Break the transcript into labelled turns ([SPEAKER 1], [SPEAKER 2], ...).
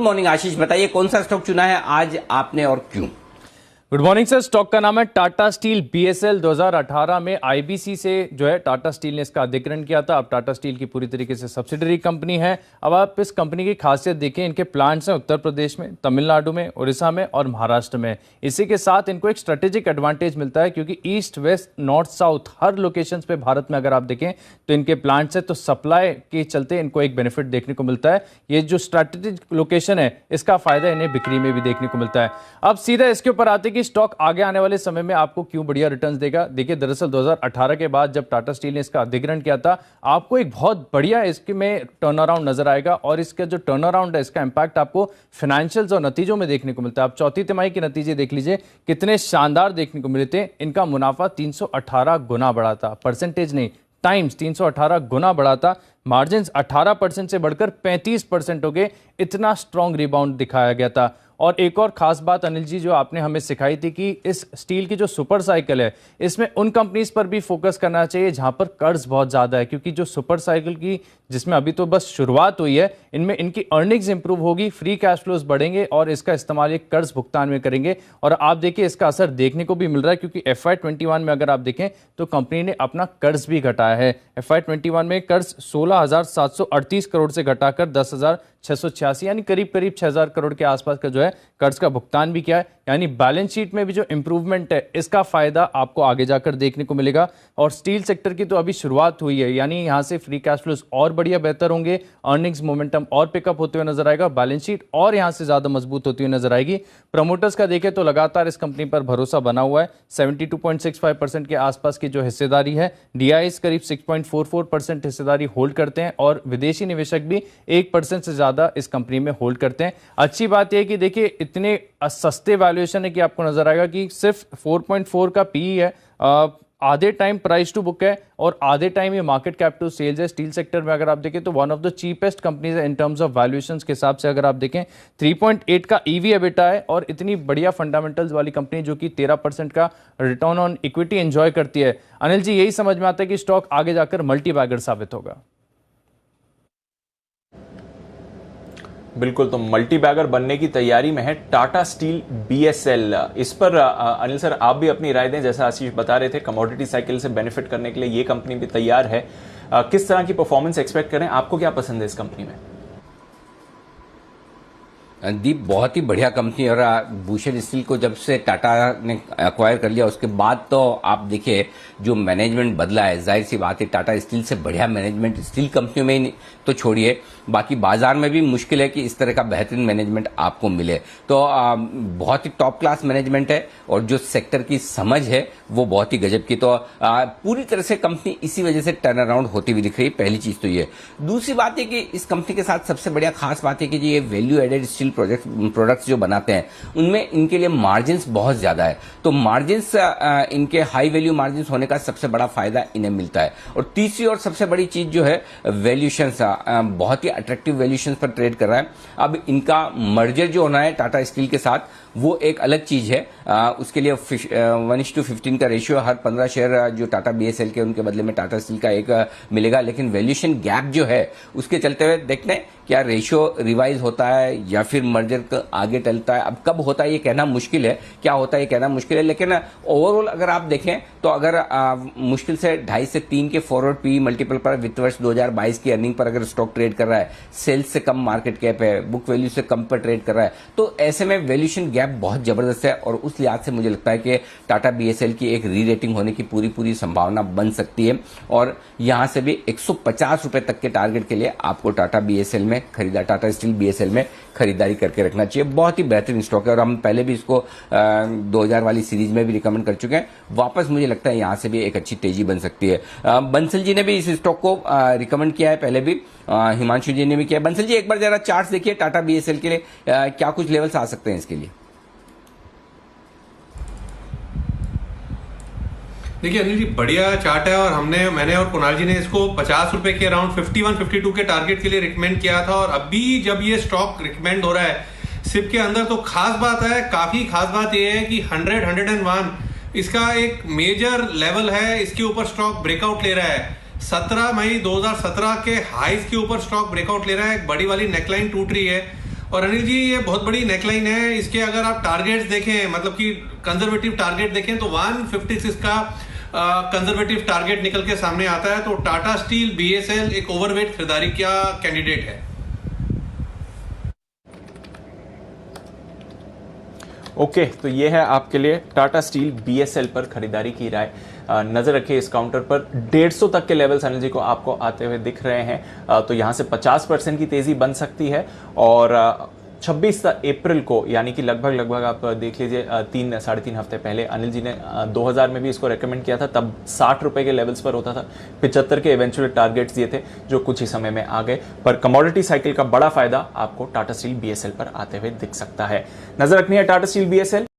[SPEAKER 1] Morning आशीष, बताइए कौन सा स्टॉक चुना है आज आपने और क्यों?
[SPEAKER 2] Good morning sir. स्टॉक का नाम है टाटा स्टील बीएसएल। 2018 में आईबीसी से जो है टाटा स्टील ने इसका अधिग्रहण किया था। अब टाटा स्टील की पूरी तरीके से सब्सिडरी कंपनी है। अब आप इस कंपनी की खासियत देखें, इनके प्लांट्स हैं उत्तर प्रदेश में, तमिलनाडु में, उड़ीसा में और महाराष्ट्र में। इसी के साथ इनको एक स्ट्रेटेजिक एडवांटेज मिलता है क्योंकि ईस्ट वेस्ट नॉर्थ साउथ हर लोकेशन पे भारत में अगर आप देखें तो इनके प्लांट्स है, तो सप्लाई के चलते इनको एक बेनिफिट देखने को मिलता है। ये जो स्ट्रेटेजिक लोकेशन है इसका फायदा इन्हें बिक्री में भी देखने को मिलता है। अब सीधा इसके ऊपर आते कि स्टॉक आगे आने वाले समय में आपको क्यों बढ़िया रिटर्न्स देगा। देखिए, दरअसल 2018 के बाद जब टाटा स्टील ने इसका अधिग्रहण किया था, आपको एक बहुत बढ़िया इसके में टर्न अराउंड नजर आएगा और इसका जो टर्न अराउंड है इसका इंपैक्ट आपको फाइनेंशियल्स और नतीजों में देखने को मिलता है। आप चौथी तिमाही के नतीजे देख लीजिए कितने शानदार देखने को मिले थे। इनका मुनाफा 318 गुना बढ़ा था, परसेंटेज नहीं टाइम्स 318 गुना बढ़ा था। मार्जिन 18% से बढ़कर 35% हो गए। इतना स्ट्रॉन्ग रिबाउंड दिखाया गया था। और एक और खास बात अनिल जी जो आपने हमें सिखाई थी कि इस स्टील की जो सुपर साइकिल है इसमें उन कंपनीज पर भी फोकस करना चाहिए जहां पर कर्ज बहुत ज़्यादा है, क्योंकि जो सुपर साइकिल की जिसमें अभी तो बस शुरुआत हुई है, इनमें इनकी अर्निंग्स इंप्रूव होगी, फ्री कैश फ्लोज बढ़ेंगे और इसका इस्तेमाल एक कर्ज भुगतान में करेंगे। और आप देखिए इसका असर देखने को भी मिल रहा है क्योंकि FY21 में अगर आप देखें तो कंपनी ने अपना कर्ज भी घटाया है। FY21 में कर्ज 16,738 करोड़ से घटाकर 10,686 यानी करीब 6,000 करोड़ के आसपास का जो है कर्ज का भुगतान भी किया है। यानी बैलेंस शीट में भी जो इंप्रूवमेंट है इसका फायदा आपको आगे जाकर देखने को मिलेगा। और स्टील सेक्टर की तो अभी शुरुआत हुई है, यानी यहां से फ्री कैश फ्लोज और बढ़िया बेहतर होंगे, अर्निंग्स मोमेंटम और पिकअप होते हुए नजर आएगा, बैलेंस शीट और यहां से ज्यादा मजबूत होती हुई नजर आएगी। प्रमोटर्स का देखें तो लगातार इस कंपनी पर भरोसा बना हुआ है। 72.65% के आसपास की जो हिस्सेदारी है, डीआईएस करीब 6.44% हिस्सेदारी होल्ड करते हैं और विदेशी निवेशक भी 1% से ज्यादा इस कंपनी में होल्ड करते हैं। अच्छी बात यह है कि देखिए इतने सस्ते वैल्यूएशन है कि आपको नजर आएगा कि सिर्फ 4.4 का पीई है, आधे टाइम प्राइस टू बुक है और आधे टाइम ये मार्केट कैप टू सेल्स है। स्टील सेक्टर में अगर आप देखें तो one of the cheapest companies है इन टर्म्स ऑफ वैल्यूएशंस के हिसाब से। अगर आप देखें 3.8 का ईवी एबिटा है और इतनी बढ़िया फंडामेंटल्स वाली कंपनी जो कि 13% का रिटर्न ऑन इक्विटी एंजॉय करती है। अनिल जी, यही समझ में आता है कि स्टॉक आगे जाकर मल्टी बैगर साबित होगा।
[SPEAKER 3] बिल्कुल, तो मल्टी बैगर बनने की तैयारी में है टाटा स्टील बीएसएल। इस पर अनिल सर आप भी अपनी राय दें। जैसा आशीष बता रहे थे, कमोडिटी साइकिल से बेनिफिट करने के लिए ये कंपनी भी तैयार है। किस तरह की परफॉर्मेंस एक्सपेक्ट करें? आपको क्या पसंद है इस कंपनी में?
[SPEAKER 1] दीप, बहुत ही बढ़िया कंपनी। और भूषण स्टील को जब से टाटा ने एक्वायर कर लिया उसके बाद तो आप देखिए जो मैनेजमेंट बदला है, जाहिर सी बात है टाटा स्टील से बढ़िया मैनेजमेंट स्टील कंपनियों में ही तो छोड़िए, बाकी बाजार में भी मुश्किल है कि इस तरह का बेहतरीन मैनेजमेंट आपको मिले। तो बहुत ही टॉप क्लास मैनेजमेंट है और जो सेक्टर की समझ है वो बहुत ही गजब की। तो पूरी तरह से कंपनी इसी वजह से टर्न अराउंड होती हुई दिख रही है। पहली चीज तो ये। दूसरी बात है कि इस कंपनी के साथ सबसे बढ़िया खास बात है कि ये वैल्यू एडेड स्टील प्रोडक्ट्स जो बनाते हैं उनमें इनके लिए मार्जिन्स बहुत ज्यादा है। तो मार्जिन्स इनके हाई वैल्यू मार्जिन्स होने का सबसे बड़ा फायदा इन्हें मिलता है। और तीसरी और सबसे बड़ी चीज जो है वैल्यूएशंस, बहुत ही अट्रैक्टिव वैल्यूएशंस पर ट्रेड कर रहा है। अब इनका मर्जर जो होना है टाटा स्टील के साथ वो एक अलग चीज है। उसके लिए 1:15 का रेशियो, हर 15 शेयर जो टाटा बीएसएल के उनके बदले में टाटा स्टील का एक मिलेगा। लेकिन वैल्यूएशन गैप जो है उसके चलते हुए देखते हैं क्या रेशियो रिवाइज होता है या फिर मर्जर आगे टलता है। अब कब होता है ये कहना मुश्किल है, क्या होता है ये कहना मुश्किल है। लेकिन ओवरऑल अगर आप देखें तो अगर मुश्किल से 2.5 से 3 के फॉरवर्ड पी मल्टीपल पर वित्त वर्ष 2022 की अर्निंग पर अगर स्टॉक ट्रेड कर रहा है, सेल्स से कम मार्केट कैप है, बुक वैल्यू से कम पर ट्रेड कर रहा है, तो ऐसे में वैल्यूएशन गैप बहुत जबरदस्त है। और उस लिहाज से मुझे लगता है कि टाटा बीएसएल की एक री रेटिंग होने की पूरी संभावना बन सकती है। और यहां से भी 150 रुपए तक के टारगेट के लिए आपको टाटा बीएसएल में टाटा स्टील बीएसएल में खरीदारी करके रखना चाहिए। बहुत ही बेहतरीन स्टॉक है और हम पहले भी इसको 2000 वाली सीरीज में भी रिकमेंड कर चुके हैं। वापस मुझे लगता है यहां से भी एक अच्छी तेजी बन सकती है। बंसल जी ने भी इस स्टॉक को रिकमेंड किया है, पहले भी हिमांशु जी ने भी किया। बंसल जी, एक बार जरा चार्ट्स देखिए टाटा बीएसएल के लिए, क्या कुछ लेवल्स आ सकते हैं इसके लिए?
[SPEAKER 4] देखिए अनिल जी, बढ़िया चार्ट है और मैंने और कुणाल जी ने इसको 50 रुपए के अराउंड 51-52 के टारगेट के लिए रिकमेंड किया था। और अभी जब ये स्टॉक रिकमेंड हो रहा है सिप के अंदर, तो खास बात है, काफी खास बात ये है कि 100-101 इसका एक मेजर लेवल है। इसके ऊपर स्टॉक ब्रेकआउट ले रहा है। 17 मई 2017 के हाइज के ऊपर स्टॉक ब्रेकआउट ले रहा है। एक बड़ी वाली नेकलाइन टूट रही है और अनिल जी ये बहुत बड़ी नेकलाइन है, इसके अगर आप टारगेट्स देखें, मतलब कि कंजर्वेटिव टारगेट देखें तो 156 का कंजर्वेटिव टारगेट निकल के सामने आता है। तो टाटा स्टील बीएसएल एक ओवरवेट खरीदारी का कैंडिडेट है।
[SPEAKER 3] ओके, तो ये है आपके लिए टाटा स्टील बीएसएल पर खरीदारी की राय। नजर रखिए इस काउंटर पर 150 तक के लेवल्स अनिल जी को आपको आते हुए दिख रहे हैं। तो यहां से 50% की तेजी बन सकती है और 26 अप्रैल को, यानी कि लगभग आप देख लीजिए 3-3.5 हफ्ते पहले अनिल जी ने 2000 में भी इसको रेकमेंड किया था, तब 60 रुपए के लेवल्स पर होता था। 75 के इवेंचुअल टारगेट्स दिए थे जो कुछ ही समय में आ गए। पर कमोडिटी साइकिल का बड़ा फायदा आपको टाटा स्टील बीएसएल पर आते हुए दिख सकता है। नजर रखनी है टाटा स्टील बीएसएल।